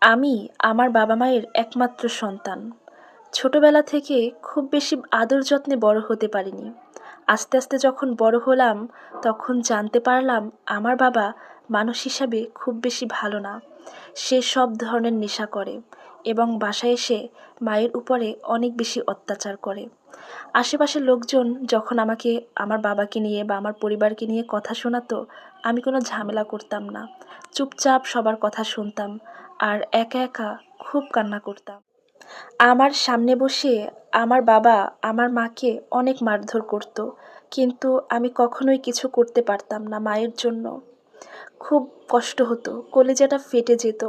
আমি আমার বাবা-মায়ের একমাত্র সন্তান। ছোটবেলা থেকে খুব বেশি আদর যত্নে বড় হতে পারিনি। আস্তে, আস্তে যখন বড় হলাম, তখন জানতে পারলাম আমার বাবা মানুষ হিসাবে খুব বেশি ভালো না। সে সব ধরনের নেশা করে এবং বাসায় এসে মায়ের উপরে অনেক বেশি অত্যাচার করে। আশেপাশের লোকজন যখন আমাকে আমার বাবাকে নিয়ে বা আমার পরিবারকে নিয়ে কথা শোনাতো, আমি কোনো ঝামেলা করতাম না। চুপচাপ সবার কথা শুনতাম আর একা, একা খুব কান্না করতাম। আমার সামনে বসে আমার বাবা আমার মাকে অনেক মারধর করত, কিন্তু আমি কখনোই কিছু করতে পারতাম না মায়ের জন্য। খুব কষ্ট হতো, কলিজাটা ফেটে যেত।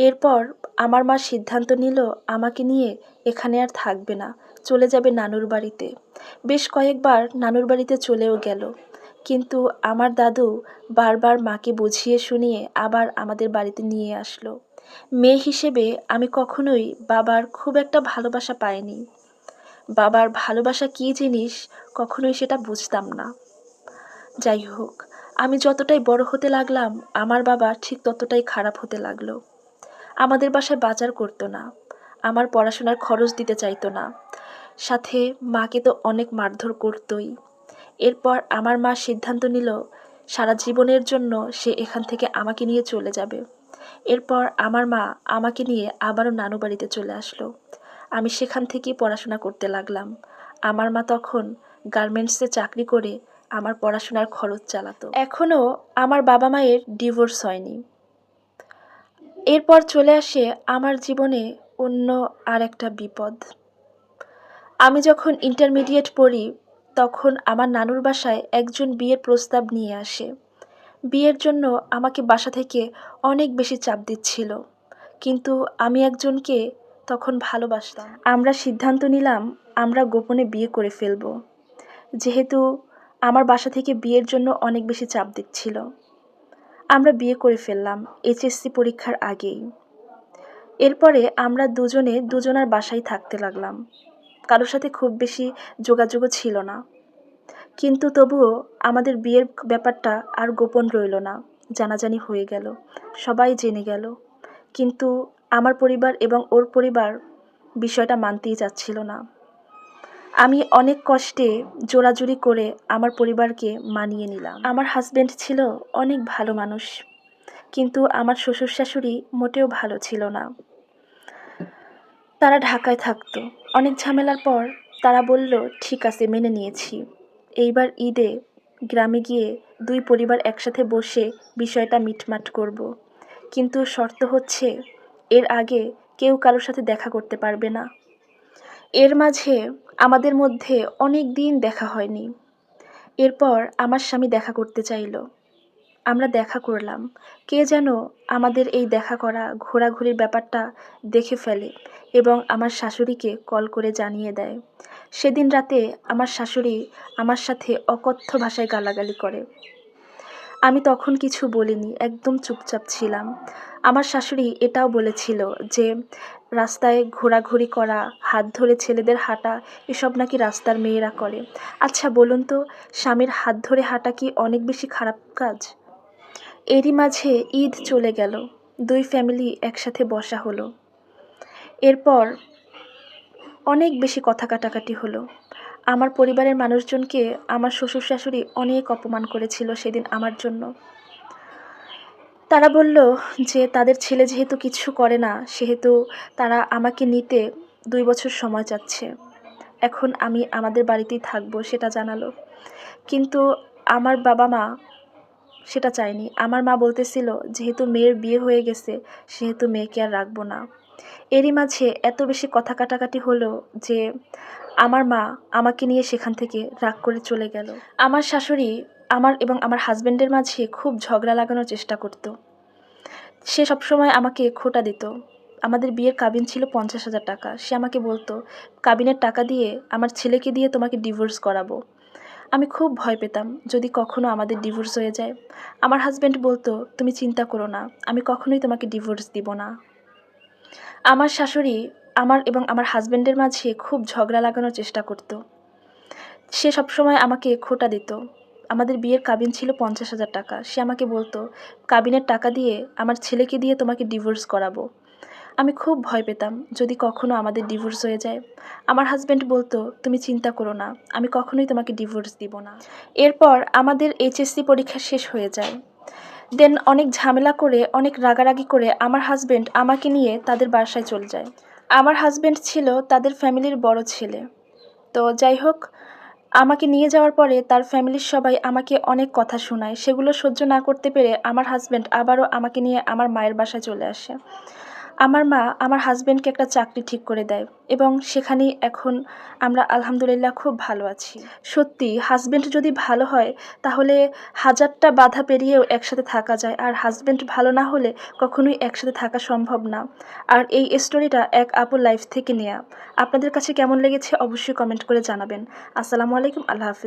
এরপর আমার মা সিদ্ধান্ত নিল আমাকে নিয়ে এখানে আর থাকবে না, চলে যাবে নানুর বাড়িতে। বেশ কয়েকবার নানুর বাড়িতে চলেও গেল, কিন্তু আমার দাদু বারবার মাকে বুঝিয়ে শুনিয়ে আবার আমাদের বাড়িতে নিয়ে আসলো। মেয়ে হিসেবে আমি কখনোই বাবার খুব একটা ভালোবাসা পাইনি। বাবার ভালোবাসা কী জিনিস কখনোই সেটা বুঝতাম না। যাই হোক, আমি যতটাই বড় হতে লাগলাম আমার বাবা ঠিক ততটাই খারাপ হতে লাগলো। আমাদের বাসায় বাজার করতো না, আমার পড়াশোনার খরচ দিতে চাইতো না, সাথে মাকে তো অনেক মারধর করতোই। এরপর আমার মা সিদ্ধান্ত নিল সারা জীবনের জন্য সে এখান থেকে আমাকে নিয়ে চলে যাবে। এরপর আমার মা আমাকে নিয়ে আবারও নানু বাড়িতে চলে আসলো। আমি সেখান থেকেই পড়াশোনা করতে লাগলাম। আমার মা তখন গার্মেন্টসে চাকরি করে আমার পড়াশোনার খরচ চালাতো। এখনও আমার বাবা মায়ের ডিভোর্স হয়নি। এরপর চলে আসে আমার জীবনে অন্য আর একটা বিপদ। আমি যখন ইন্টারমিডিয়েট পড়ি, তখন আমার নানুর বাসায় একজন বিয়ের প্রস্তাব নিয়ে আসে। বিয়ের জন্য আমাকে বাসা থেকে অনেক বেশি চাপ দিচ্ছিল, কিন্তু আমি একজনকে তখন ভালোবাসতাম। আমরা সিদ্ধান্ত নিলাম আমরা গোপনে বিয়ে করে ফেলব, যেহেতু আমার বাসা থেকে বিয়ের জন্য অনেক বেশি চাপ দিচ্ছিল। আমরা বিয়ে করে ফেললাম এইচএসসি পরীক্ষার আগেই। এরপরে আমরা দুজনে দুজনার বাসায় থাকতে লাগলাম। কারোর সাথে খুব বেশি যোগাযোগও ছিল না, কিন্তু তবুও আমাদের বিয়ের ব্যাপারটা আর গোপন রইল না। জানাজানি হয়ে গেল, সবাই জেনে গেল, কিন্তু আমার পরিবার এবং ওর পরিবার বিষয়টা মানতেই চাচ্ছিল না। আমি অনেক কষ্টে জোরাজুরি করে আমার পরিবারকে মানিয়ে নিলাম। আমার হাজব্যান্ড ছিল অনেক ভালো মানুষ, কিন্তু আমার শ্বশুর শাশুড়ি মোটেও ভালো ছিল না। তারা ঢাকায় থাকতো। অনেক ঝামেলার পর তারা বলল ঠিক আছে, মেনে নিয়েছি। এইবার ঈদে গ্রামে গিয়ে দুই পরিবার একসাথে বসে বিষয়টা মিটমাট করব, কিন্তু শর্ত হচ্ছে এর আগে কেউ কারোর সাথে দেখা করতে পারবে না। এর মাঝে আমাদের মধ্যে অনেক দিন দেখা হয়নি। এরপর আমার স্বামী দেখা করতে চাইল। আমরা দেখা করলাম। কে যেন আমাদের এই দেখা করা ঘোরাঘুরির ব্যাপারটা দেখে ফেলে এবং আমার শাশুড়িকে কল করে জানিয়ে দেয়। সেদিন রাতে আমার শাশুড়ি আমার সাথে অকথ্য ভাষায় গালাগালি করে। আমি তখন কিছু বলিনি, একদম চুপচাপ ছিলাম। আমার শাশুড়ি এটাও বলেছিল যে রাস্তায় ঘোরাঘুরি করা, হাত ধরে ছেলেদের হাঁটা, এসব নাকি রাস্তার মেয়েরা করে। আচ্ছা বলুন তো, স্বামীর হাত ধরে হাঁটা কি অনেক বেশি খারাপ কাজ? এরই মাঝে ঈদ চলে গেল, দুই ফ্যামিলি একসাথে বসা হলো। এরপর অনেক বেশি কথা কাটাকাটি হলো। আমার পরিবারের মানুষজনকে আমার শ্বশুর শাশুড়ি অনেক অপমান করেছিল সেদিন আমার জন্য। তারা বলল যে তাদের ছেলে যেহেতু কিছু করে না, সেহেতু তারা আমাকে নিতে 2 বছর সময় চাচ্ছে। এখন আমি আমাদের বাড়িতেই থাকবো সেটা জানালো, কিন্তু আমার বাবা মা সেটা চায়নি। আমার মা বলতেছিল যেহেতু মেয়ের বিয়ে হয়ে গেছে সেহেতু মেয়েকে আর রাখবো না। এরই মাঝে এত বেশি কথা কাটাকাটি হলো যে আমার মা আমাকে নিয়ে সেখান থেকে রাগ করে চলে গেল। আমার শাশুড়ি আমার এবং আমার হাজবেন্ডের মাঝে খুব ঝগড়া লাগানোর চেষ্টা করত। সে সবসময় আমাকে খোঁটা দিত। আমাদের বিয়ের কাবিন ছিল 50,000 টাকা। সে আমাকে বলতো কাবিনের টাকা দিয়ে আমার ছেলেকে দিয়ে তোমাকে ডিভোর্স করাবো। আমি খুব ভয় পেতাম যদি কখনো আমাদের ডিভোর্স হয়ে যায়। আমার হাজব্যান্ড বলতো তুমি চিন্তা করো না, আমি কখনোই তোমাকে ডিভোর্স দিব না। আমার শাশুড়ি আমার এবং আমার হাজব্যান্ডের মাঝে খুব ঝগড়া লাগানোর চেষ্টা করত। সে সবসময় আমাকে খোঁটা দিত। আমাদের বিয়ের কাবিন ছিল 50,000 টাকা। সে আমাকে বলতো, কাবিনের টাকা দিয়ে আমার ছেলেকে দিয়ে তোমাকে ডিভোর্স করাবো। আমি খুব ভয় পেতাম যদি কখনো আমাদের ডিভোর্স হয়ে যায়। আমার হাজব্যান্ড বলতো, তুমি চিন্তা করো না, আমি কখনোই তোমাকে ডিভোর্স দিব না। এরপর আমাদের এইচএসসি পরীক্ষা শেষ হয়ে যায়। দেন অনেক ঝামেলা করে, অনেক রাগারাগি করে আমার হাজব্যান্ড আমাকে নিয়ে তাদের বাসায় চলে যায়। আমার হাজব্যান্ড ছিল তাদের ফ্যামিলির বড় ছেলে। তো যাই হোক, আমাকে নিয়ে যাওয়ার পরে তার ফ্যামিলির সবাই আমাকে অনেক কথা শোনায়। সেগুলো সহ্য না করতে পেরে আমার হাজব্যান্ড আবারও আমাকে নিয়ে আমার মায়ের বাসায় চলে আসে। আমার মা আমার হাজব্যান্ডকে একটা চাকরি ঠিক করে দেয় এবং সেখানেই এখন আমরা আলহামদুলিল্লাহ খুব ভালো আছি। সত্যি হাজব্যান্ড যদি ভালো হয় তাহলে হাজারটা বাধা পেরিয়েও একসাথে থাকা যায়, আর হাজব্যান্ড ভালো না হলে কখনোই একসাথে থাকা সম্ভব না। আর এই স্টোরিটা এক আপুর লাইফ থেকে নেয়া। আপনাদের কাছে কেমন লেগেছে অবশ্যই কমেন্ট করে জানাবেন। আসসালামু আলাইকুম, আল্লাহ হাফিজ।